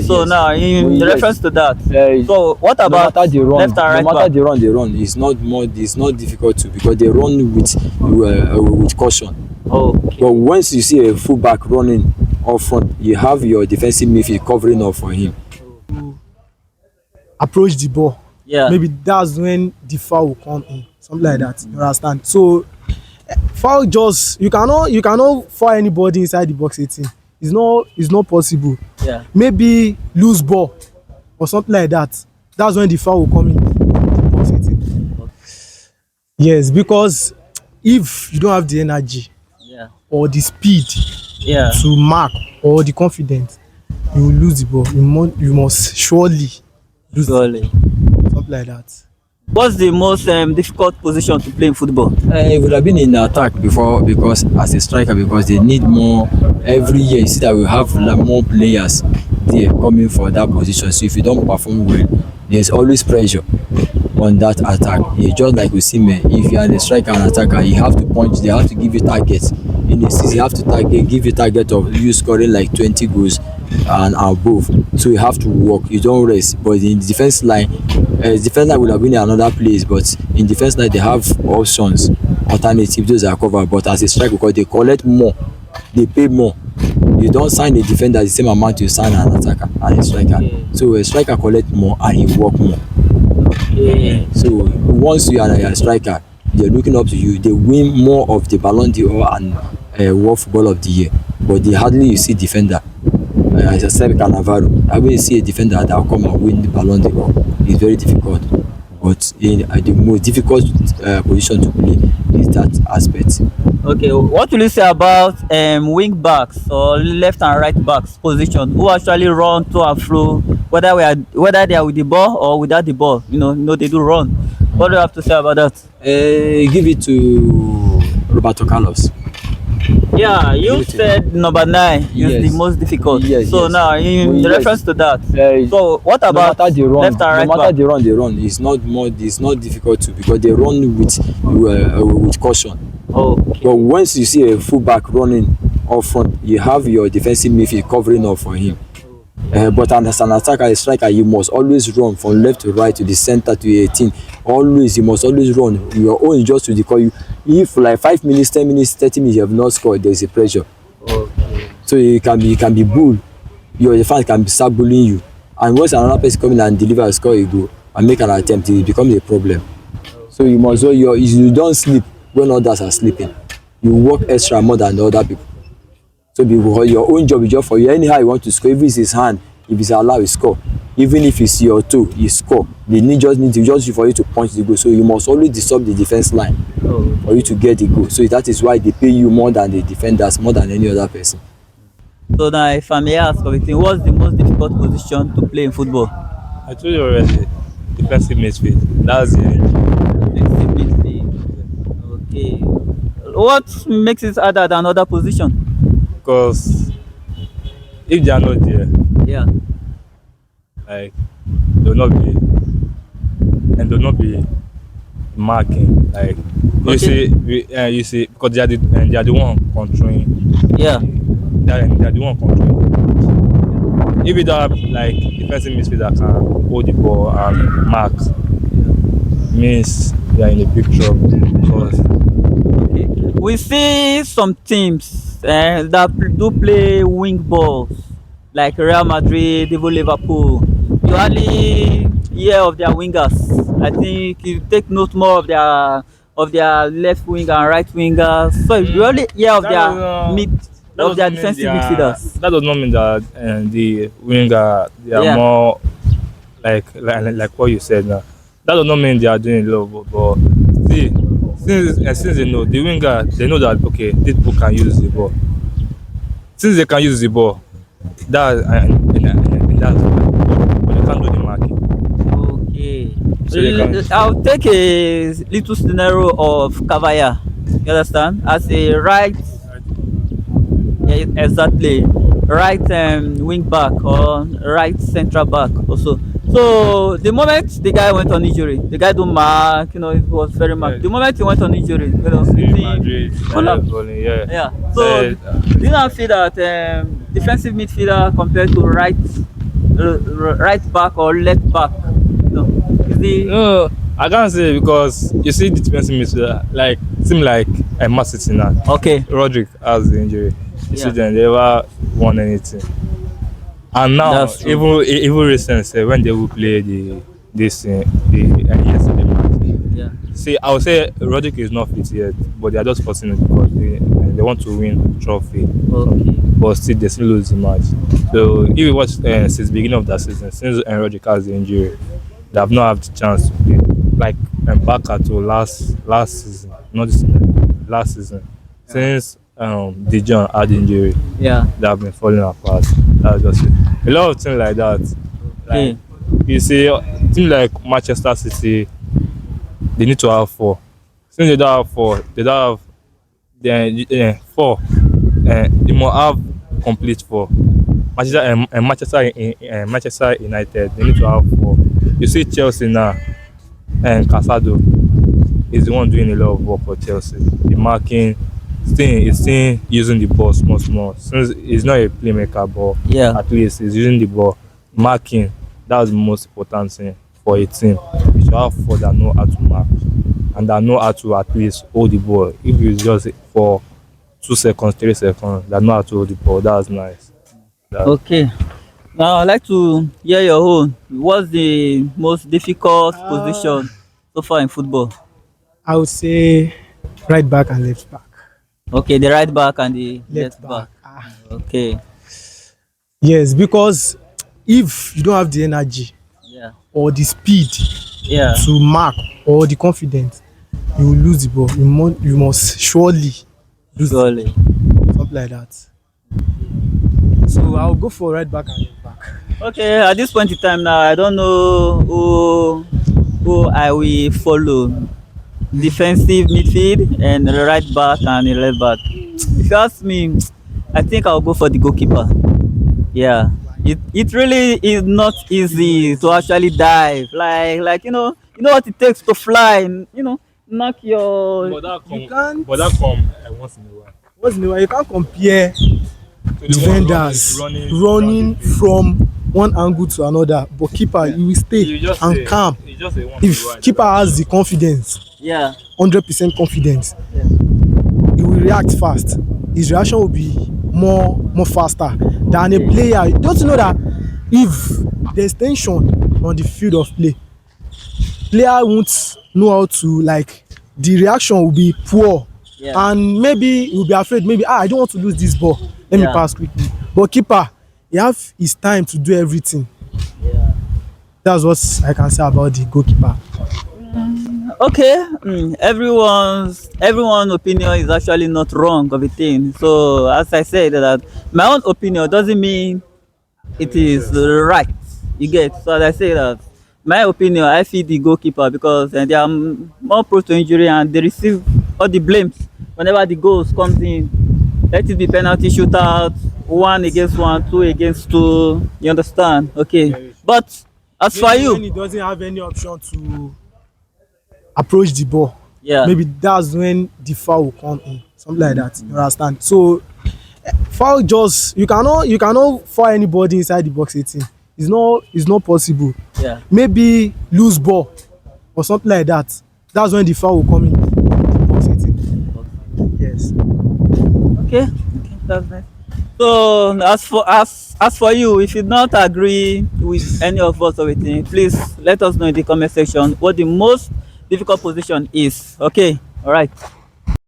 So Yes. now, in Yes. reference to that, Uh, so what no about matter the run, left and right no matter back? the run they run, it's not difficult to, because they run with caution. Okay. But once you see a fullback running up front, you have your defensive midfield covering up for him. Approach the ball. Yeah. Maybe that's when the foul will come in, something like that. You understand? So foul, just you cannot foul anybody inside the box 18. It's not possible. Yeah. Maybe lose ball or something like that. That's when the foul will come in the box 18. Yes, because if you don't have the energy Yeah. or the speed Yeah. to mark or the confidence, you will lose the ball. You must surely lose Surely. something like that. What's the most difficult position to play in football? It would have been in attack before, because as a striker, because they need more every year. You see that we have more players there coming for that position. So if you don't perform well, there's always pressure on that attack. It's just like we see, man, if you are the striker and attacker, you have to punch. They have to give you targets in the season. You have to give you target of you scoring like 20 goals and above. So you have to work. You don't rest. But in the defense line would have been in another place. But in defense line, they have options, alternative. Those are covered. But as a striker, because they collect more, they pay more. You don't sign a defender the same amount you sign an attacker and a striker. So a striker collect more and he work more. Yeah. So once you are a striker, they're looking up to you. They win more of the Ballon d'Or and World Football of the Year. But they hardly you see defender. As I said, Cannavaro. I will see a defender that will come and win the Ballon d'Or. It's very difficult. But the most difficult position to play is that aspect. Okay. What will you say about wing backs or left and right backs position who actually run to and fro, whether they are with the ball or without the ball? They do run. What do you have to say about that? Give it to Roberto Carlos. Yeah, you Give it to said number 9 is Yes. the most difficult. Yes, So yes. now, in Yes. reference to that, Uh, so what no about matter the run, left and right no matter back? the run they run, it's not difficult to, because they run with caution. Okay. But once you see a fullback running up front, you have your defensive midfield covering up for him. But as an attacker, a striker, you must always run from left to right to the center to 18. You must always run. Your own is just to decoy you. If like 5 minutes, 10 minutes, 30 minutes you have not scored, there is a pressure. Okay. So you can be bull. Your defense can start bullying you. And once another person come in and deliver a score, you go and make an attempt, it becomes a problem. So you must you don't sleep when others are sleeping. You work extra more than the other people. So because your own job is just for you. Anyhow you want to score, if it's his hand, if it's allowed, you score. Even if it's your toe, you score. They just for you to punch the goal. So you must always disturb the defense line for you to get the goal. So that is why they pay you more than the defenders, more than any other person. So now, if I may ask, what's the most difficult position to play in football? I told you already, defensive midfield. That's it. Defensive midfield. Okay. What makes it harder than other position? Because if they are not there, Yeah. like they'll not be marking. Like Okay. you see, because they are the one controlling. Yeah. They are the one controlling. If you don't have like defensive midfield that can hold the ball and mark, means they are in a big trouble. Because Okay. We see some teams that do play wing balls, like Real Madrid, even Liverpool. You hardly hear of their wingers. I think you take note more of their left wing and right wingers. So you only hear of their defensive midfielders. that does not mean that the winger they are Yeah. more like what you said now. That does not mean they are doing a lot, but see, since they know the winger, they know that okay, these people can use the ball. Since they can use the ball, that in that but they can't do the marking. Okay. So they can- I'll take a little scenario of Cavaya. You understand? As a right, yeah, exactly, right wing back or right central back also. So the moment the guy went on injury, the guy don't mark. It was very marked. Yeah. The moment he went on injury, See, the Madrid, team collapsed. yeah. Yeah. So Uh, do you not feel that defensive midfielder compared to right right back or left back? No, is the No, I can't say because you see the defensive midfielder like seem like a Man City now. okay? Roderick has the injury. You see Yeah, them, they never won anything. And now, that's true. even recent, when they will play the yesterday match. Yeah, See, I would say Roderick is not fit yet, but they are just forcing it because they want to win trophy. okay. But still, they still lose the match. So if you watch since the beginning of that season, since Roderick has the injury, they have not had the chance to play. Like Mbaka to last season, not this season, last season. Since Dijon had injury, Yeah, they have been falling apart. That's just it. A lot of things like that. Like okay. you see, team like Manchester City, they need to have four. Since they don't have four, they don't have four. They must have complete four. Manchester United, they need to have four. You see Chelsea now, and Casado is the one doing a lot of work for Chelsea. The marking, still using the ball small small. Since he's not a playmaker, but Yeah, at least he's using the ball. Marking, that's the most important thing for a team. You should have four that know how to mark and that know how to at least hold the ball. If you just for 2 seconds, 3 seconds, that know how to hold the ball, that's nice. okay. Now I'd like to hear your own. What's the most difficult position so far in football? I would say right back and left back. Okay, the right back and the Left left back. back. Okay. Yes, because if you don't have the energy Yeah. or the speed Yeah. to mark or the confidence, you will lose the ball. You must surely lose the Surely. ball. Something like that. So I'll go for right back and left back. Okay, at this point in time now, I don't know who I will follow. Defensive midfield and right back and left back. If you ask me, I think I'll go for the goalkeeper. Yeah. It really is not easy to actually dive. Like you know what it takes to fly, knock your You can't. but that come once in a while. Once in a while, you can't compare So the one defenders running running around the field. from one angle to another, but keeper you will You stay just and say- calm. you just say once in a If while. keeper has the confidence, yeah. 100% confidence, Yeah. he will react fast. His reaction will be more faster than a player. Don't you know that if there's tension on the field of play, player won't know how to, like, the reaction will be poor. Yeah. And maybe he will be afraid, maybe I don't want to lose this ball, let me Yeah. pass quickly. But keeper, he have his time to do everything. Yeah. That's what I can say about the goalkeeper. Okay. Everyone's opinion is actually not wrong of a thing. So as I said that my own opinion doesn't mean it is right. You get. So as I say that my opinion, I feel the goalkeeper because they are more prone to injury and they receive all the blames whenever the goals comes in. Let it be penalty shootout, 1 against 1, 2 against 2. You understand? Okay. But as for Maybe you, when he doesn't have any option to approach the ball, yeah. maybe that's when the foul will come in, something like that. You understand? So foul, just you cannot foul anybody inside the box 18. It's not possible. Yeah. Maybe lose ball or something like that. That's when the foul will come in the box 18. Yes. Okay. Okay, that's nice. So as for you, if you not agree with any of us or anything, please let us know in the comment section what the most difficult position is. Okay. All right.